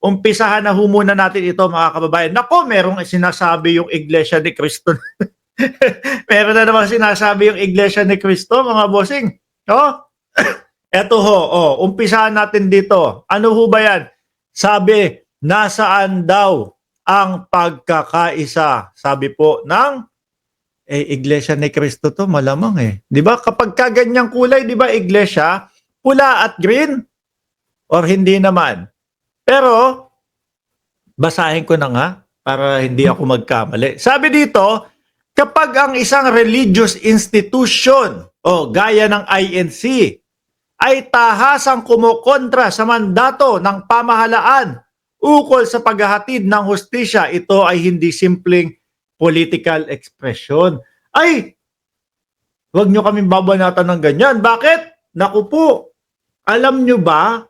umpisahan na ho muna natin ito mga kababayan. Nako, merong sinasabi yung Iglesia ni Cristo. Meron na naman sinasabi yung Iglesia ni Cristo, mga bossing. Oh, eto ho, umpisahan natin dito. Ano ho ba yan? Sabi, nasaan daw ang pagkakaisa? Sabi po ng Iglesia ni Cristo to, malamang eh. 'Di ba? Kapag kaganyang kulay, 'di ba, Iglesia, pula at green? Or hindi naman? Pero basahin ko na nga para hindi ako magkamali. Sabi dito, kapag ang isang religious institution o gaya ng INC ay tahasang kumukontra sa mandato ng pamahalaan ukol sa paghahatid ng hustisya, ito ay hindi simpleng political expression. Ay, wag nyo kaming babanatan ng ganyan. Bakit? Naku po, alam nyo ba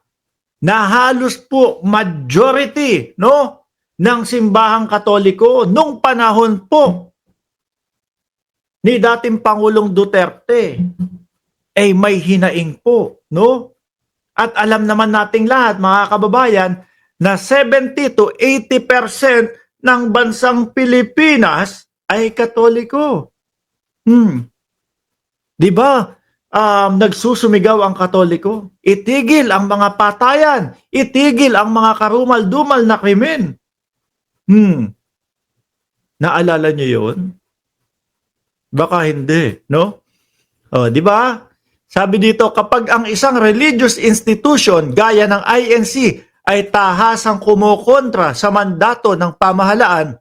na halos po majority, no, ng simbahang Katoliko nung panahon po ni dating Pangulong Duterte ay may hinaing po, no? At alam naman nating lahat, mga kababayan, na 70 to 80% ng bansang Pilipinas ay Katoliko. Di ba? Nagsusumigaw ang Katoliko. Itigil ang mga patayan. Itigil ang mga karumal-dumal na krimen. Naalala niyo yun? Baka hindi, no? Di ba? Sabi dito, kapag ang isang religious institution gaya ng INC ay tahasang kumukontra sa mandato ng pamahalaan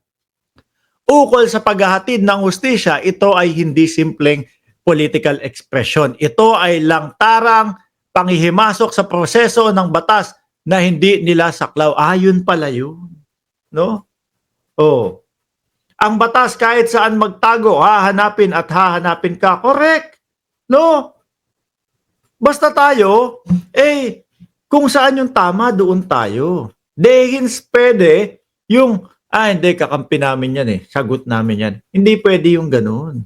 ukol sa paghahatid ng hustisya, ito ay hindi simpleng political expression. Ito ay langtarang panghihimasok sa proseso ng batas na hindi nila saklaw. Yun pala yun. No? Ang batas kahit saan magtago, hahanapin at hahanapin ka. Correct. No? Basta tayo, kung saan yung tama, doon tayo. Dehins pwede yung, hindi, kakampi namin yan sagot namin yan. Hindi pwede yung ganun.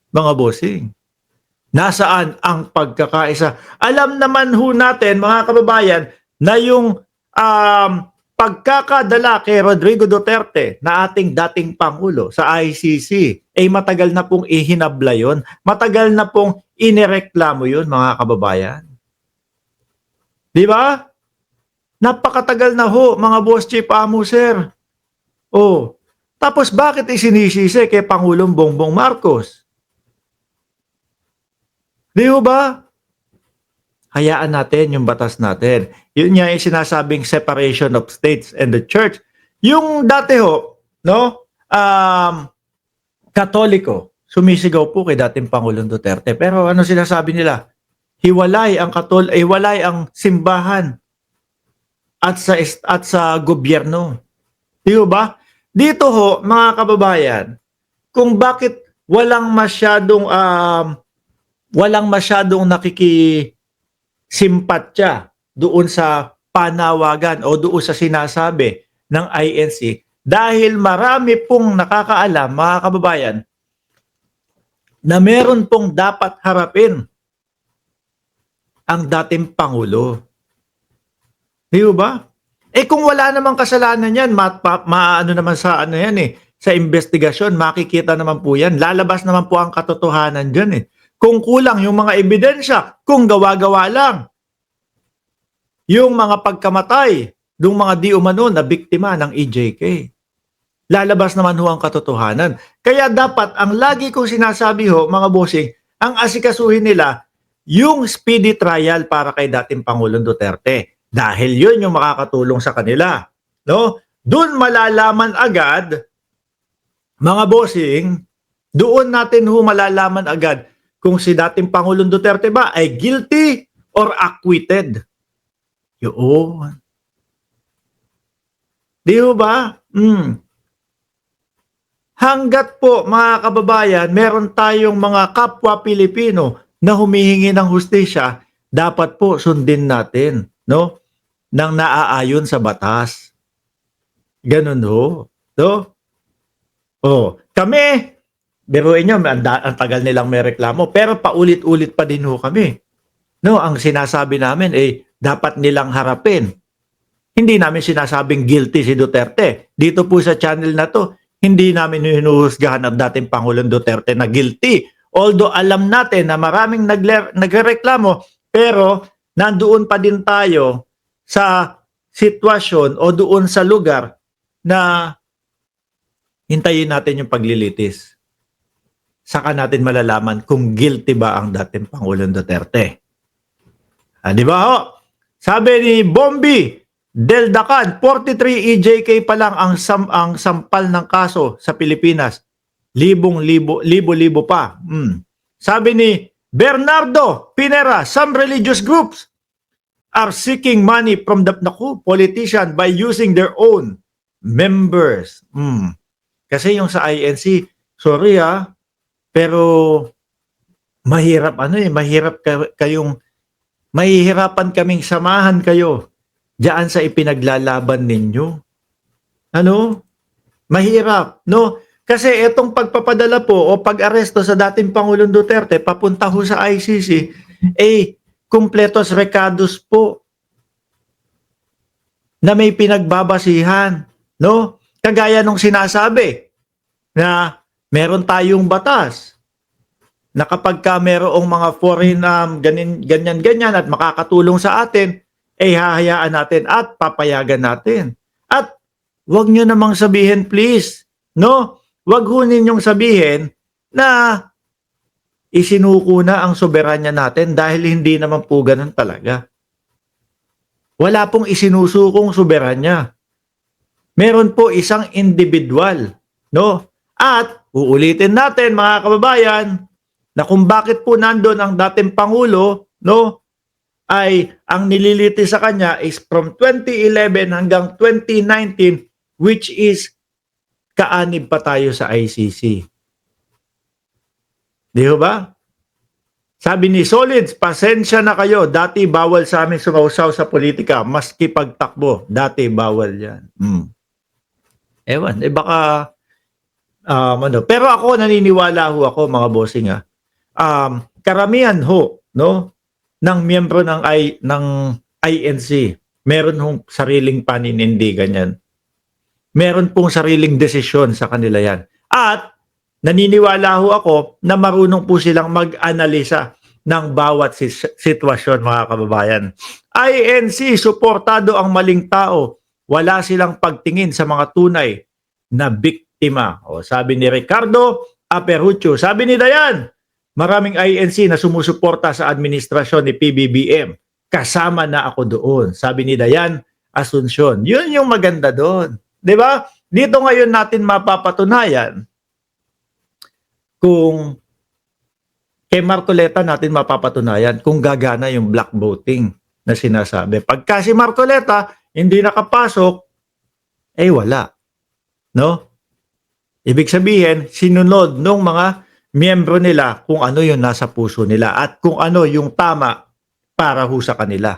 Mga bossing. Nasaan ang pagkakaisa? Alam naman ho natin, mga kababayan, na yung pagkakadala kay Rodrigo Duterte na ating dating Pangulo sa ICC, matagal na pong ihinabla yun. Matagal na pong inireklamo yun, mga kababayan. Di ba? Napakatagal na ho, mga boss chief amo, sir. Tapos bakit isinisisi kay Pangulong Bongbong Marcos? Di ba? Hayaan natin yung batas natin. Yun nga yung sinasabing separation of states and the church. Yung dati ho, no? Katoliko, sumisigaw po kay dating Pangulong Duterte. Pero ano sinasabi nila? Hiwalay ang simbahan at sa gobyerno. Di ba? Dito ho, mga kababayan, kung bakit walang masyadong nakikisimpatya doon sa panawagan o doon sa sinasabi ng INC, dahil marami pong nakakaalam, mga kababayan, na meron pong dapat harapin ang dating Pangulo. Di ba? Kung wala namang kasalanan yan, maano naman sa sa investigasyon, makikita naman po yan. Lalabas naman po ang katotohanan dyan Kung kulang yung mga ebidensya, kung gawa-gawa lang. Yung mga pagkamatay, yung mga di umano na biktima ng EJK. Lalabas naman ho ang katotohanan. Kaya dapat, ang lagi kong sinasabi ho, mga bossing, ang asikasuhin nila, yung speedy trial para kay dating Pangulong Duterte. Dahil yun yung makakatulong sa kanila. No? Doon malalaman agad, mga bossing, doon natin ho malalaman agad kung si dating Pangulong Duterte ba ay guilty or acquitted. Yun. Di ba? Hanggat po, mga kababayan, meron tayong mga kapwa Pilipino na humihingi ng hustisya, dapat po sundin natin, no? Nang naaayon sa batas. Ganun ho. No? Kami, biruin nyo, ang tagal nilang may reklamo, pero paulit-ulit pa din ho kami. No, ang sinasabi namin dapat nilang harapin Hindi namin sinasabing guilty si Duterte. Dito po sa channel na to, hindi namin hinuhusgahan ang dating Pangulong Duterte na guilty. Although alam natin na maraming nagreklamo, pero nandoon pa din tayo sa sitwasyon o doon sa lugar na hintayin natin yung paglilitis. Saka natin malalaman kung guilty ba ang dating Pangulong Duterte. Di ba ho? Sabi ni Bombi Del Dacan, 43 EJK pa lang ang sampal ng kaso sa Pilipinas. Libo-libo pa. Sabi ni Bernardo Pinera, some religious groups are seeking money from the politician by using their own members. Kasi yung sa INC, sorry pero mahirap mahirap mahihirapan kaming samahan kayo diyan sa ipinaglalaban ninyo. Mahirap, no? Kasi itong pagpapadala po o pag-aresto sa dating Pangulong Duterte papunta ho sa ICC, kumpletos recados po na may pinagbabasihan, no? Kagaya nung sinasabi na meron tayong batas na kapag ka merong mga foreign ganyan at makakatulong sa atin, hahayaan natin at papayagan natin. At wag nyo namang sabihin, please, no? Wag ho ninyong sabihin na isinuko na ang soberanya natin dahil hindi naman po ganun talaga. Wala pong isinusukong soberanya. Meron po isang individual, no? At uulitin natin mga kababayan na kung bakit po nandun ang dating Pangulo, no? Ay ang nililiti sa kanya is from 2011 hanggang 2019, which is kaanib pa tayo sa ICC. Di ba? Sabi ni Solids, pasensya na kayo. Dati bawal sa amin sumausaw sa politika. Maski pagtakbo, dati bawal yan. Ewan, baka pero ako naniniwala ho ako mga bossing karamihan ho, no, ng miyembro ng INC, meron hong sariling paninindigan yan. Meron pong sariling desisyon sa kanila yan. At naniniwala ho ako na marunong po silang mag-analisa ng bawat sitwasyon mga kababayan. INC, suportado ang maling tao. Wala silang pagtingin sa mga tunay na biktima. O, sabi ni Ricardo Aperucho. Sabi ni Dayan, maraming INC na sumusuporta sa administrasyon ni PBBM. Kasama na ako doon. Sabi ni Dayan Asuncion. Yun yung maganda doon. 'Di ba? Dito ngayon natin mapapatunayan kung kay Marcoleta natin mapapatunayan kung gagana yung black voting na sinasabi. Pagka si Marcoleta hindi nakapasok, wala. No? Ibig sabihin, sinunod nung mga miyembro nila kung ano yung nasa puso nila at kung ano yung tama para ho sa kanila.